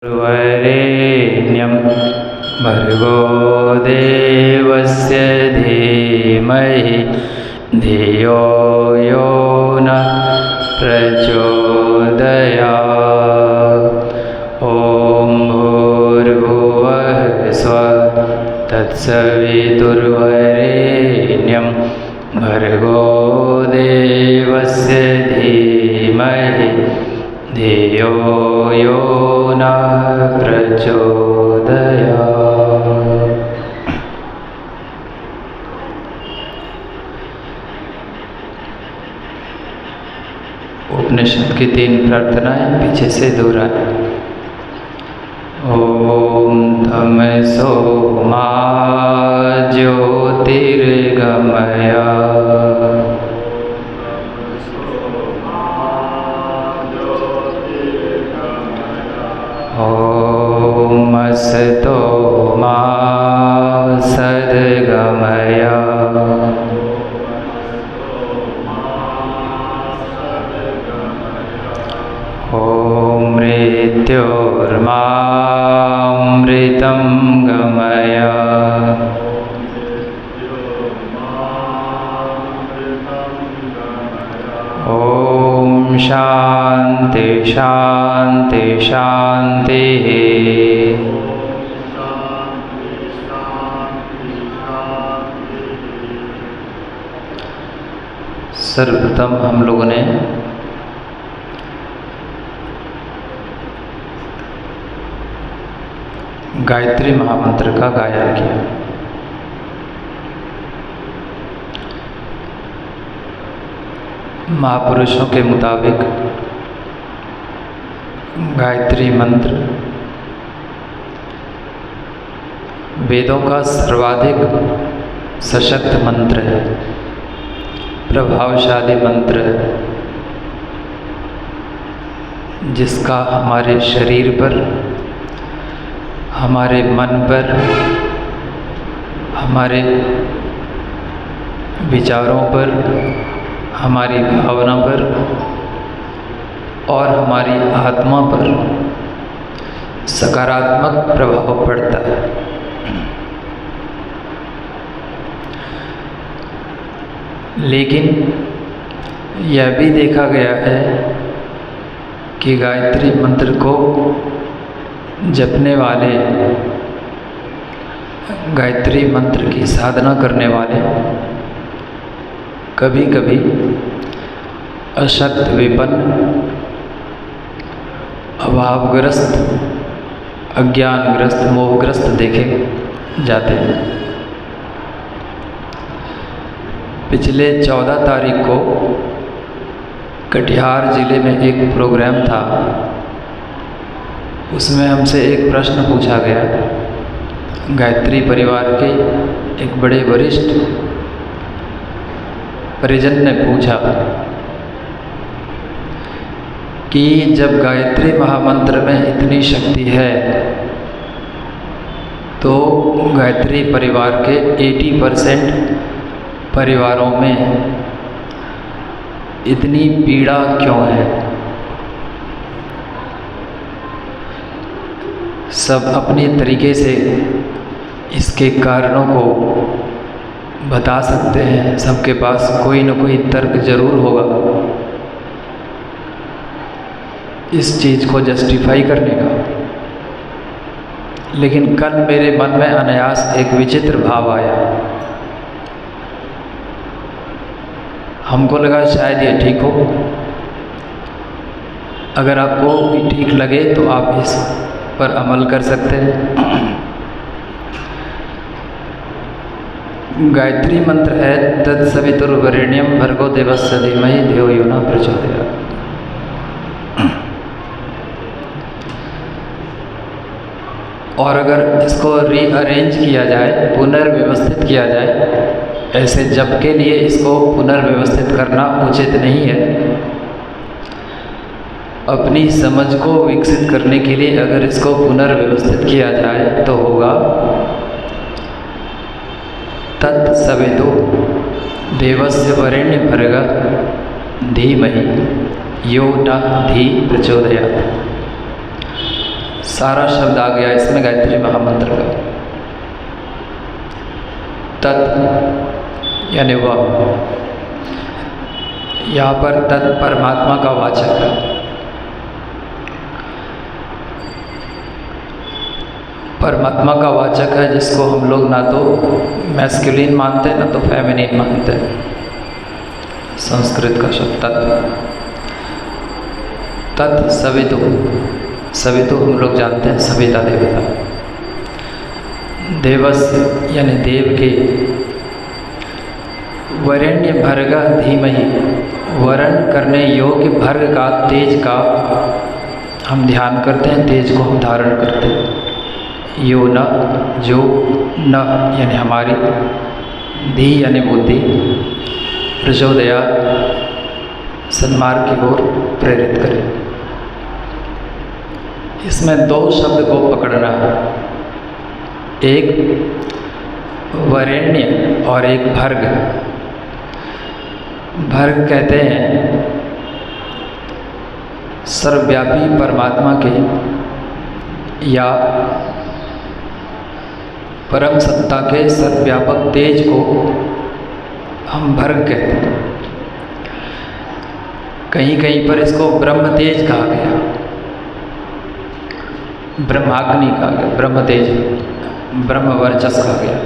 वरेण्यं भर्गो देवस्य धीमहि धियो यो नः प्रचोदयात्। ॐ भूर्भुवः स्वः तत्सवितुर्वरेण्यं भर्गो देवस्य धीमहि धियो यो नः प्रचोदयात्। उपनिषद की 3 प्रार्थनाएं पीछे से दोहराएं। ओम तमसो मा ज्योतिर्गमय ओम असतो मा सद्गमय ओम मृत्योर्मामृतं गमय ओम शांति शांति शांति। सर्वप्रथम हम लोगों ने गायत्री महामंत्र का गायन किया। महापुरुषों के मुताबिक गायत्री मंत्र वेदों का सर्वाधिक सशक्त मंत्र है, प्रभावशाली मंत्र है, जिसका हमारे शरीर पर, हमारे मन पर, हमारे विचारों पर, हमारी भावना पर और हमारी आत्मा पर सकारात्मक प्रभाव पड़ता है। लेकिन यह भी देखा गया है कि गायत्री मंत्र को जपने वाले, गायत्री मंत्र की साधना करने वाले कभी कभी अशक्त, विपन्न, अभावग्रस्त, अज्ञानग्रस्त, मोहग्रस्त देखे जाते हैं। पिछले 14 तारीख को कटिहार जिले में एक प्रोग्राम था। उसमें हमसे एक प्रश्न पूछा गया। गायत्री परिवार के एक बड़े वरिष्ठ परिजन ने पूछा कि जब गायत्री महामंत्र में इतनी शक्ति है तो गायत्री परिवार के 80% परिवारों में इतनी पीड़ा क्यों है? सब अपने तरीके से इसके कारणों को बता सकते हैं, सबके पास कोई न कोई तर्क जरूर होगा इस चीज़ को जस्टिफाई करने का। लेकिन कल मेरे मन में अनायास एक विचित्र भाव आया। हमको लगा शायद ये ठीक हो। अगर आपको भी ठीक लगे तो आप इस पर अमल कर सकते हैं। गायत्री मंत्र है तत्सवितुर्वरेण्यं भर्गो देवस्य धीमहि धियो यो नः प्रचोदयात्। और अगर इसको रीअरेंज किया जाए, पुनर्व्यवस्थित किया जाए, ऐसे जप के लिए इसको पुनर्व्यवस्थित करना उचित नहीं है। अपनी समझ को विकसित करने के लिए अगर इसको पुनर्व्यवस्थित किया जाए तो होगा तत्सवितु देवस्य वरेण्यं भर्गः धीमहि यो नः धी प्रचोदयात्। सारा शब्द आ गया इसमें गायत्री महामंत्र का। तत् यानी वह, यहाँ पर तत् परमात्मा का वाचक है। परमात्मा का वाचक है जिसको हम लोग ना तो मैस्कुलिन मानते हैं ना तो फेमिनिन मानते हैं। संस्कृत का शब्द तत् सवितु, सवितु हम लोग जानते हैं सविता देवता। देवस यानी देव के, वरेण्य भर्ग धीमहि, वरण करने योग्य भर्ग का, तेज का हम ध्यान करते हैं, तेज को हम धारण करते हैं। यो न, जो, न यानी हमारी, धी यानी बुद्धि, प्रचोदया सन्मार्ग की ओर प्रेरित करें। इसमें दो शब्द को पकड़ना है, एक वरेण्य और एक भर्ग। भर्ग कहते हैं सर्वव्यापी परमात्मा के या परम सत्ता के सर्वव्यापक तेज को हम भर्ग कहते हैं। कहीं कहीं पर इसको ब्रह्म तेज कहा गया, ब्रह्माग्नि कहा गया, ब्रह्म तेज, ब्रह्म वर्चस कहा गया।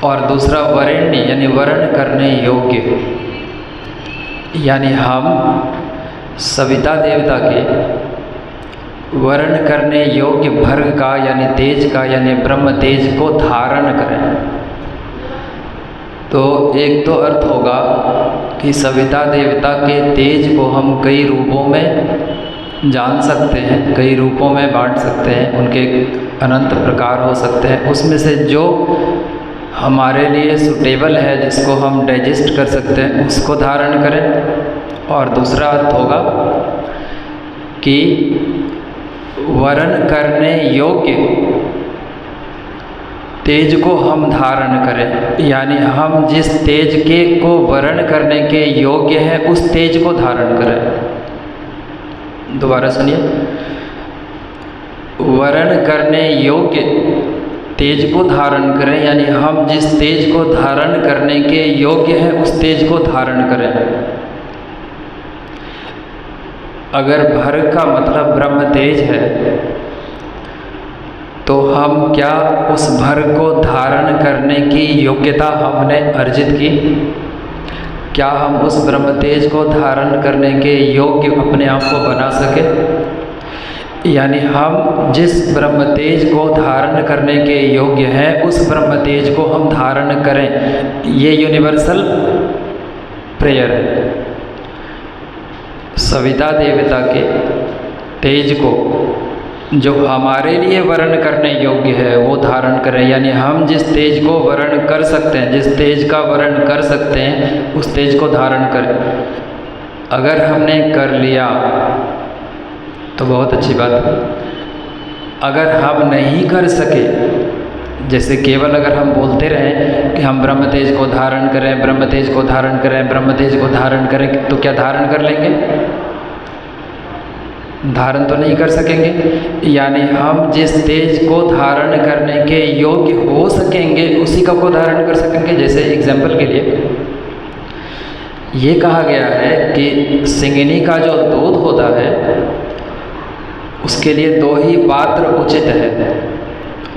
और दूसरा वरेण्य यानी वर्ण करने योग्य, यानी हम सविता देवता के वर्ण करने योग्य भर्ग का यानी तेज का यानी ब्रह्म तेज को धारण करें। तो एक तो अर्थ होगा कि सविता देवता के तेज को हम कई रूपों में जान सकते हैं, कई रूपों में बांट सकते हैं, उनके अनंत प्रकार हो सकते हैं। उसमें से जो हमारे लिए सुटेबल है, जिसको हम डाइजेस्ट कर सकते हैं, उसको धारण करें। और दूसरा अर्थ होगा कि वर्ण करने योग्य तेज को हम धारण करें, यानी हम जिस तेज के को वर्ण करने के योग्य हैं उस तेज को धारण करें। दोबारा सुनिए, वर्ण करने योग्य तेज को धारण करें, यानी हम जिस तेज को धारण करने के योग्य हैं उस तेज को धारण करें। अगर भर्ग का मतलब ब्रह्म तेज है तो हम क्या उस भर्ग को धारण करने की योग्यता हमने अर्जित की? क्या हम उस ब्रह्म तेज को धारण करने के योग्य अपने आप को बना सके? यानी हम जिस ब्रह्म तेज को धारण करने के योग्य हैं उस ब्रह्म तेज को हम धारण करें। ये यूनिवर्सल प्रेयर है। सविता देवता के तेज को जो हमारे लिए वर्ण करने योग्य है वो धारण करें, यानी हम जिस तेज को वर्ण कर सकते हैं, जिस तेज का वर्ण कर सकते हैं उस तेज को धारण करें। अगर हमने कर लिया तो बहुत अच्छी बात है। अगर हम नहीं कर सके, जैसे केवल अगर हम बोलते रहें कि हम ब्रह्म तेज को धारण करें, ब्रह्म तेज को धारण करें, ब्रह्म तेज को धारण करें, तो क्या धारण कर लेंगे? धारण तो नहीं कर सकेंगे। यानी हम जिस तेज को धारण करने के योग्य हो सकेंगे उसी का को धारण कर सकेंगे। जैसे एग्जाम्पल के लिए ये कहा गया है कि सिंगिनी का जो दूध होता है उसके लिए दो ही पात्र उचित है,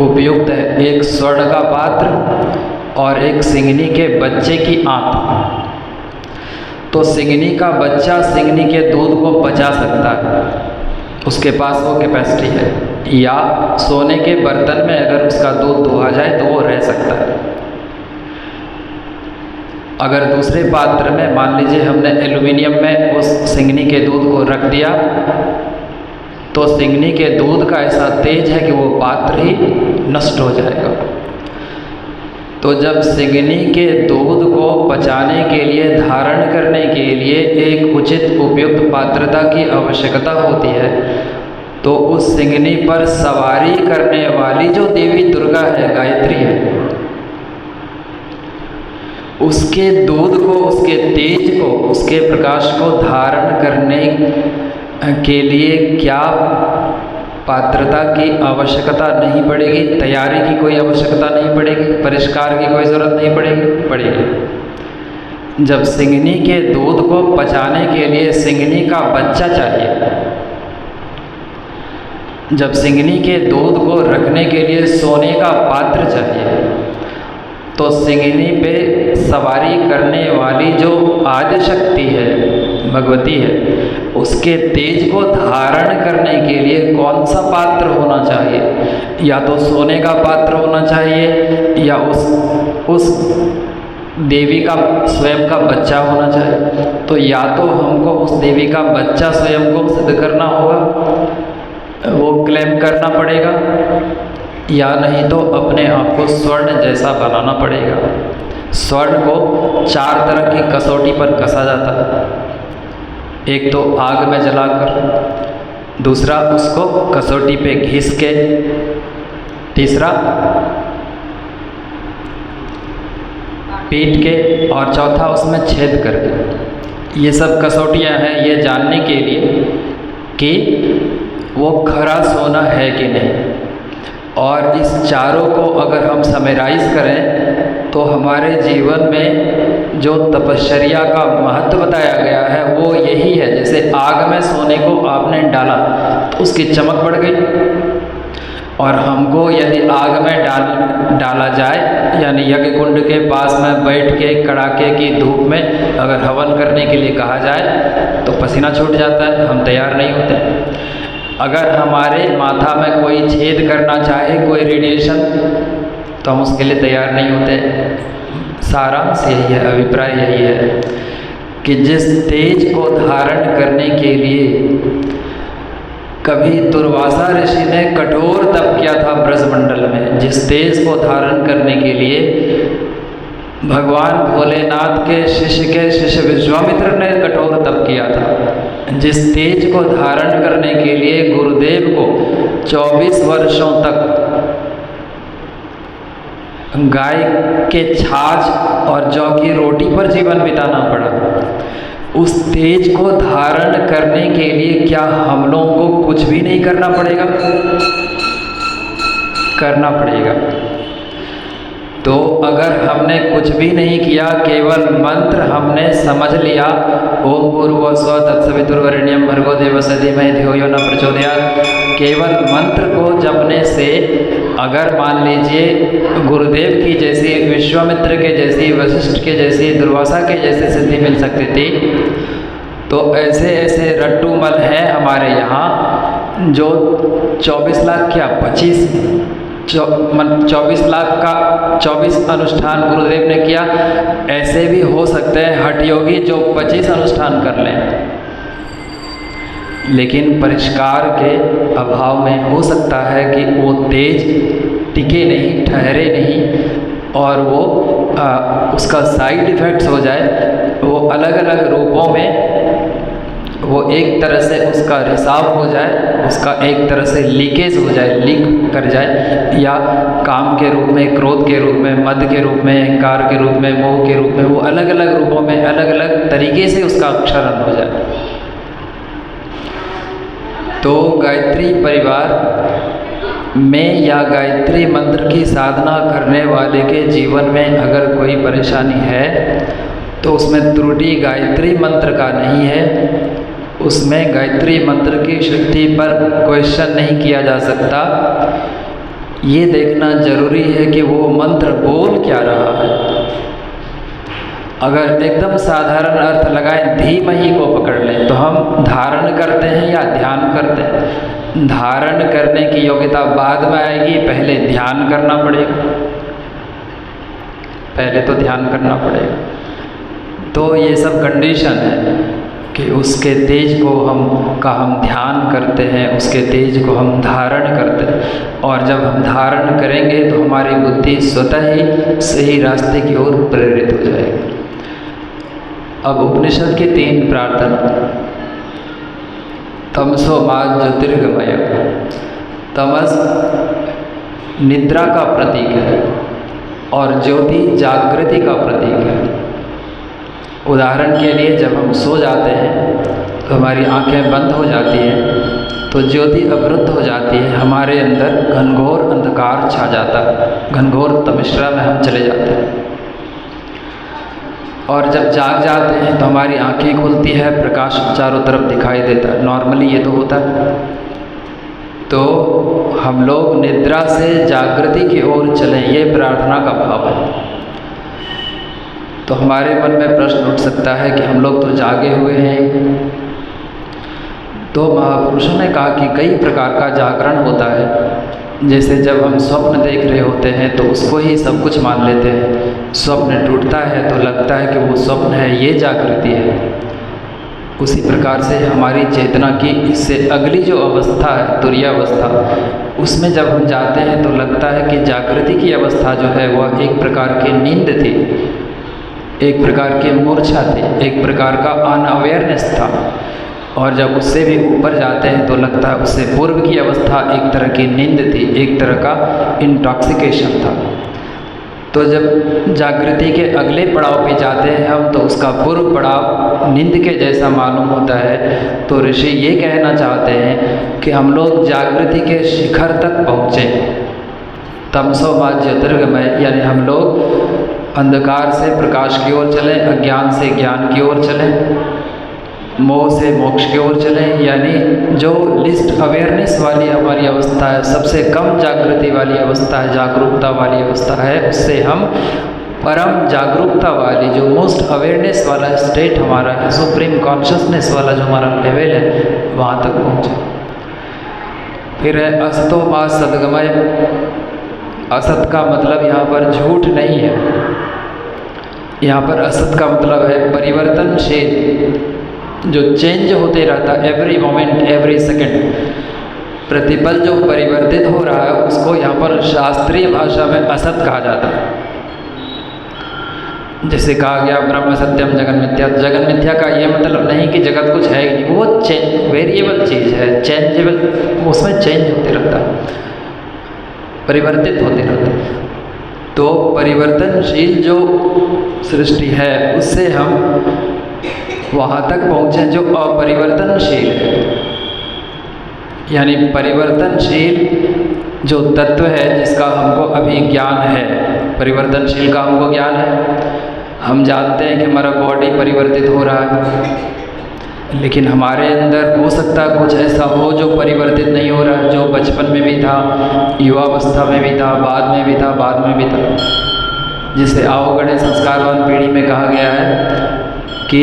उपयुक्त है, एक स्वर्ण का पात्र और एक सिंगिनी के बच्चे की आंत। तो सिंगिनी का बच्चा सिंगिनी के दूध को पचा सकता है, उसके पास वो कैपेसिटी है, या सोने के बर्तन में अगर उसका दूध दुहा जाए तो वो रह सकता है। अगर दूसरे पात्र में मान लीजिए हमने एल्युमिनियम में उस सिंगिनी के दूध को रख दिया तो सिंगिनी के दूध का ऐसा तेज है कि वो पात्र ही नष्ट हो जाएगा। तो जब सिंगिनी के दूध को पचाने के लिए, धारण करने के लिए एक उचित उपयुक्त पात्रता की आवश्यकता होती है, तो उस सिंगिनी पर सवारी करने वाली जो देवी दुर्गा है, गायत्री है, उसके दूध को, उसके तेज को, उसके प्रकाश को धारण करने के लिए क्या पात्रता की आवश्यकता नहीं पड़ेगी, तैयारी की कोई आवश्यकता नहीं पड़ेगी, परिष्कार की कोई ज़रूरत नहीं पड़ेगी। जब सिंगनी के दूध को पचाने के लिए सिंगनी का बच्चा चाहिए, जब सिंगनी के दूध को रखने के लिए सोने का पात्र चाहिए, तो सिंगनी पे सवारी करने वाली जो आदि शक्ति है, भगवती है, उसके तेज को धारण करने के लिए कौन सा पात्र होना चाहिए? या तो सोने का पात्र होना चाहिए या उस देवी का स्वयं का बच्चा होना चाहिए। तो या तो हमको उस देवी का बच्चा स्वयं को सिद्ध करना होगा, वो क्लेम करना पड़ेगा, या नहीं तो अपने आप को स्वर्ण जैसा बनाना पड़ेगा। स्वर्ण को 4 तरह की कसौटी पर कसा जाता है। एक तो आग में जलाकर, दूसरा उसको कसौटी पे घिस के, तीसरा पीट के, और चौथा उसमें छेद करके। ये सब कसौटियाँ हैं ये जानने के लिए कि वो खरा सोना है कि नहीं। और इस चारों को अगर हम समराइज़ करें तो हमारे जीवन में जो तपश्चर्या का महत्व बताया गया है वो यही है। जैसे आग में सोने को आपने डाला तो उसकी चमक बढ़ गई, और हमको यदि आग में डाला जाए, यानी यज्ञ कुंड के पास में बैठ के कड़ाके की धूप में अगर हवन करने के लिए कहा जाए तो पसीना छूट जाता है, हम तैयार नहीं होते। अगर हमारे माथा में कोई छेद करना चाहे, कोई रेडिएशन, तो हम उसके लिए तैयार नहीं होते। सारांश यही है, अभिप्राय यही है कि जिस तेज को धारण करने के लिए कभी दुर्वासा ऋषि ने कठोर तप किया था ब्रजमंडल में, जिस तेज को धारण करने के लिए भगवान भोलेनाथ के शिष्य विश्वामित्र ने कठोर तप किया था, जिस तेज को धारण करने के लिए गुरुदेव को 24 वर्षों तक गाय के छाछ और जौ की रोटी पर जीवन बिताना पड़ा, उस तेज को धारण करने के लिए क्या हम लोगों को कुछ भी नहीं करना पड़ेगा? करना पड़ेगा। तो अगर हमने कुछ भी नहीं किया, केवल मंत्र हमने समझ लिया, ओम भूर्भुवः स्वः तत्सवितुर्वरेण्यं भर्गो देवस्य धीमहि धियो यो न प्रचोदयात्, केवल मंत्र को जपने से अगर मान लीजिए गुरुदेव की जैसी, विश्वामित्र के जैसी, वशिष्ठ के जैसी, दुर्वासा के जैसी सिद्धि मिल सकती थी, तो ऐसे ऐसे रट्टूमल हैं हमारे यहाँ जो 24 लाख क्या 24 लाख का 24 अनुष्ठान गुरुदेव ने किया। ऐसे भी हो सकते हैं हठ योगी जो 25 अनुष्ठान कर लें, लेकिन परिष्कार के अभाव में हो सकता है कि वो तेज टिके नहीं, ठहरे नहीं, और वो उसका साइड इफ़ेक्ट्स हो जाए, वो अलग अलग रूपों में वो एक तरह से उसका रिसाव हो जाए, उसका एक तरह से लीकेज हो जाए, लीक कर जाए, या काम के रूप में, क्रोध के रूप में, मद के रूप में, अहंकार के रूप में, मोह के रूप में, वो अलग अलग रूपों में अलग अलग तरीके से उसका क्षरण हो जाए। तो गायत्री परिवार में या गायत्री मंत्र की साधना करने वाले के जीवन में अगर कोई परेशानी है तो उसमें त्रुटि गायत्री मंत्र का नहीं है, उसमें गायत्री मंत्र की शक्ति पर क्वेश्चन नहीं किया जा सकता। ये देखना जरूरी है कि वो मंत्र बोल क्या रहा है। अगर एकदम साधारण अर्थ लगाएं, धीमहि को पकड़ लें, तो हम धारण करते हैं या ध्यान करते हैं? धारण करने की योग्यता बाद में आएगी, पहले ध्यान करना पड़ेगा, पहले तो ध्यान करना पड़ेगा। तो ये सब कंडीशन है कि उसके तेज को हम ध्यान करते हैं, उसके तेज को हम धारण करते हैं, और जब हम धारण करेंगे तो हमारी बुद्धि स्वतः ही सही रास्ते की ओर प्रेरित हो जाएगी। अब उपनिषद की 3 प्रार्थना। तमसो मा ज्योतिर्गमय। तमस निद्रा का प्रतीक है और ज्योति जागृति का प्रतीक है। उदाहरण के लिए जब हम सो जाते हैं तो हमारी आंखें बंद हो जाती हैं, तो ज्योति अवरुद्ध हो जाती है, हमारे अंदर घनघोर अंधकार छा जाता है, घनघोर तमिश्रा में हम चले जाते हैं। और जब जाग जाते हैं तो हमारी आंखें खुलती है, प्रकाश चारों तरफ दिखाई देता है। नॉर्मली ये तो होता है। तो हम लोग निद्रा से जागृति की ओर चलें, ये प्रार्थना का भाव है। तो हमारे मन में प्रश्न उठ सकता है कि हम लोग तो जागे हुए हैं। तो महापुरुषों ने कहा कि कई प्रकार का जागरण होता है। जैसे जब हम स्वप्न देख रहे होते हैं तो उसको ही सब कुछ मान लेते हैं। स्वप्न टूटता है तो लगता है कि वो स्वप्न है, ये जागृति है। उसी प्रकार से हमारी चेतना की इससे अगली जो अवस्था है, तुरीयावस्था, उसमें जब हम जाते हैं तो लगता है कि जागृति की अवस्था जो है वह एक प्रकार की नींद थी, एक प्रकार की मूर्छा थी, एक प्रकार का अनअवेयरनेस था। और जब उससे भी ऊपर जाते हैं तो लगता है उससे पूर्व की अवस्था एक तरह की नींद थी, एक तरह का इंटॉक्सिकेशन था। तो जब जागृति के अगले पड़ाव पे जाते हैं हम तो उसका पूर्व पड़ाव नींद के जैसा मालूम होता है। तो ऋषि ये कहना चाहते हैं कि हम लोग जागृति के शिखर तक पहुँचे, तमसो मा ज्योतिर्गमय, यानी हम लोग अंधकार से प्रकाश की ओर चलें, अज्ञान से ज्ञान की ओर चलें, मोह से मोक्ष की ओर चलें। यानी जो लिस्ट अवेयरनेस वाली हमारी अवस्था है, सबसे कम जागृति वाली अवस्था है, जागरूकता वाली अवस्था है, उससे हम परम जागरूकता वाली, जो मोस्ट अवेयरनेस वाला स्टेट हमारा है, सुप्रीम कॉन्शियसनेस वाला जो हमारा लेवल है, वहाँ तक पहुँचे। फिर है असतो मा सद्गमय। असत का मतलब यहाँ पर झूठ नहीं है, यहाँ पर असत का मतलब है परिवर्तनशील, जो चेंज होते रहता है एवरी मोमेंट एवरी सेकंड, प्रतिपल जो परिवर्तित हो रहा है उसको यहाँ पर शास्त्रीय भाषा में असत कहा जाता है। जैसे कहा गया ब्रह्म सत्यम जगन मिथ्या। जगन मिथ्या का ये मतलब नहीं कि जगत कुछ है ही नहीं, वो वेरिएबल चीज़ है, चेंजेबल, उसमें चेंज होते रहता है, परिवर्तित होते रहता है। तो परिवर्तनशील जो सृष्टि है उससे हम वहाँ तक पहुँचे जो अपरिवर्तनशील है। यानी परिवर्तनशील जो तत्व है जिसका हमको अभी ज्ञान है, परिवर्तनशील का हमको ज्ञान है। हम जानते हैं कि हमारा बॉडी परिवर्तित हो रहा है, लेकिन हमारे अंदर हो सकता है कुछ ऐसा हो जो परिवर्तित नहीं हो रहा है, जो बचपन में भी था, युवावस्था में भी था, बाद में भी था, बाद में भी था। जिसे आओगढ़े संस्कारवान पीढ़ी में कहा गया है कि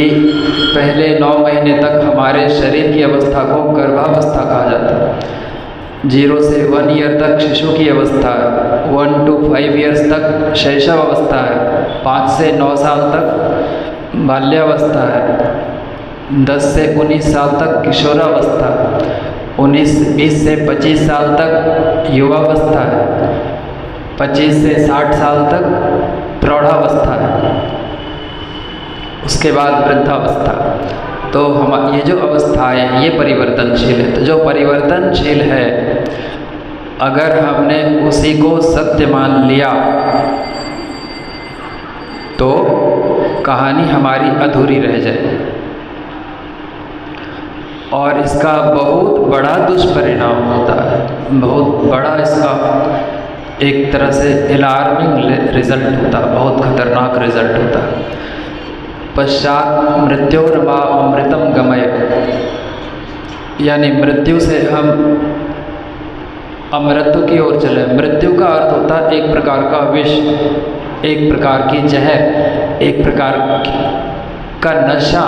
पहले 9 महीने तक हमारे शरीर की अवस्था को गर्भावस्था कहा जाता है। 0 से 1 ईयर तक शिशु की अवस्था है, 1 to 5 ईयर्स तक शैशव अवस्था है, 5 से 9 साल तक बाल्यावस्था है, 10 से 19 साल तक किशोरावस्था, 20 से 25 साल तक युवावस्था है, 25 से 60 साल तक प्रौढ़ावस्था है, उसके बाद वृद्धावस्था। तो हम ये जो अवस्थाएँ हैं ये परिवर्तनशील है। तो जो परिवर्तनशील है अगर हमने उसी को सत्य मान लिया तो कहानी हमारी अधूरी रह जाएगी, और इसका बहुत बड़ा दुष्परिणाम होता है, बहुत बड़ा इसका एक तरह से अलार्मिंग रिजल्ट होता है, बहुत खतरनाक रिजल्ट होता है। पश्चात मृत्योर्वा अमृतम गमय, यानी मृत्यु से हम अमृत की ओर चले। मृत्यु का अर्थ होता है एक प्रकार का विष, एक प्रकार की जहर, एक प्रकार का नशा।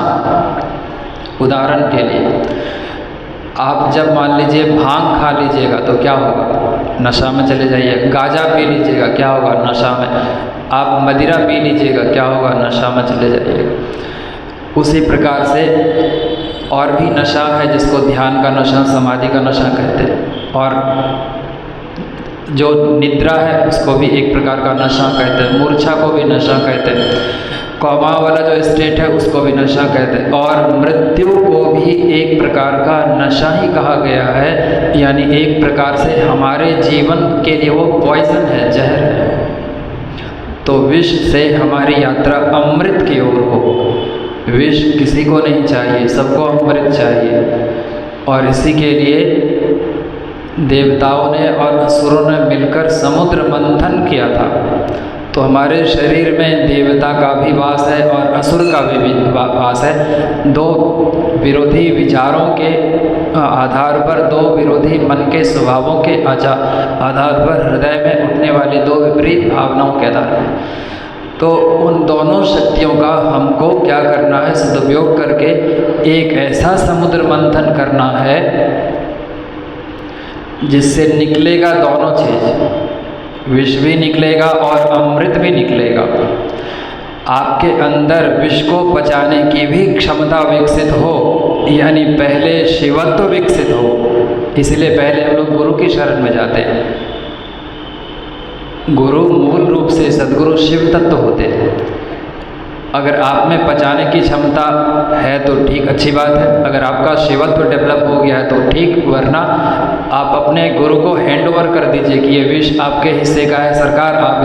उदाहरण के लिए आप जब मान लीजिए भांग खा लीजिएगा तो क्या होगा, नशा में चले जाइए। गांजा पी लीजिएगा, क्या होगा, नशा में। आप मदिरा पी लीजिएगा, क्या होगा, नशा में चले जाइएगा। उसी प्रकार से और भी नशा है जिसको ध्यान का नशा, समाधि का नशा कहते हैं, और जो निद्रा है उसको भी एक प्रकार का नशा कहते हैं, मूर्छा को भी नशा कहते हैं, कोमा वाला जो स्टेट है उसको भी नशा कहते हैं, और मृत्यु को भी एक प्रकार का नशा ही कहा गया है। यानी एक प्रकार से हमारे जीवन के लिए वो पॉइजन है, जहर है। तो विष से हमारी यात्रा अमृत की ओर हो, विष किसी को नहीं चाहिए, सबको अमृत चाहिए। और इसी के लिए देवताओं ने और असुरों ने मिलकर समुद्र मंथन किया था। तो हमारे शरीर में देवता का भी वास है और असुर का भी वास है। दो विरोधी विचारों के आधार पर, दो विरोधी मन के स्वभावों के आधार पर हृदय में उठने वाली दो विपरीत भावनाओं के आधार पर, तो उन दोनों शक्तियों का हमको क्या करना है? सदुपयोग करके एक ऐसा समुद्र मंथन करना है जिससे निकलेगा दोनों चीज़, विष भी निकलेगा और अमृत भी निकलेगा। आपके अंदर विष को पचाने की भी क्षमता विकसित हो, यानी पहले शिवत्व विकसित हो। इसलिए पहले हम लोग गुरु की शरण में जाते हैं। गुरु मूल रूप से सद्गुरु शिव तत्व होते हैं। अगर आप में पचाने की क्षमता है तो ठीक, अच्छी बात है। अगर आपका शिवत्व डेवलप हो गया है तो ठीक, वरना आप अपने गुरु को हैंड ओवर कर दीजिए कि ये विष आपके हिस्से का है, सरकार आप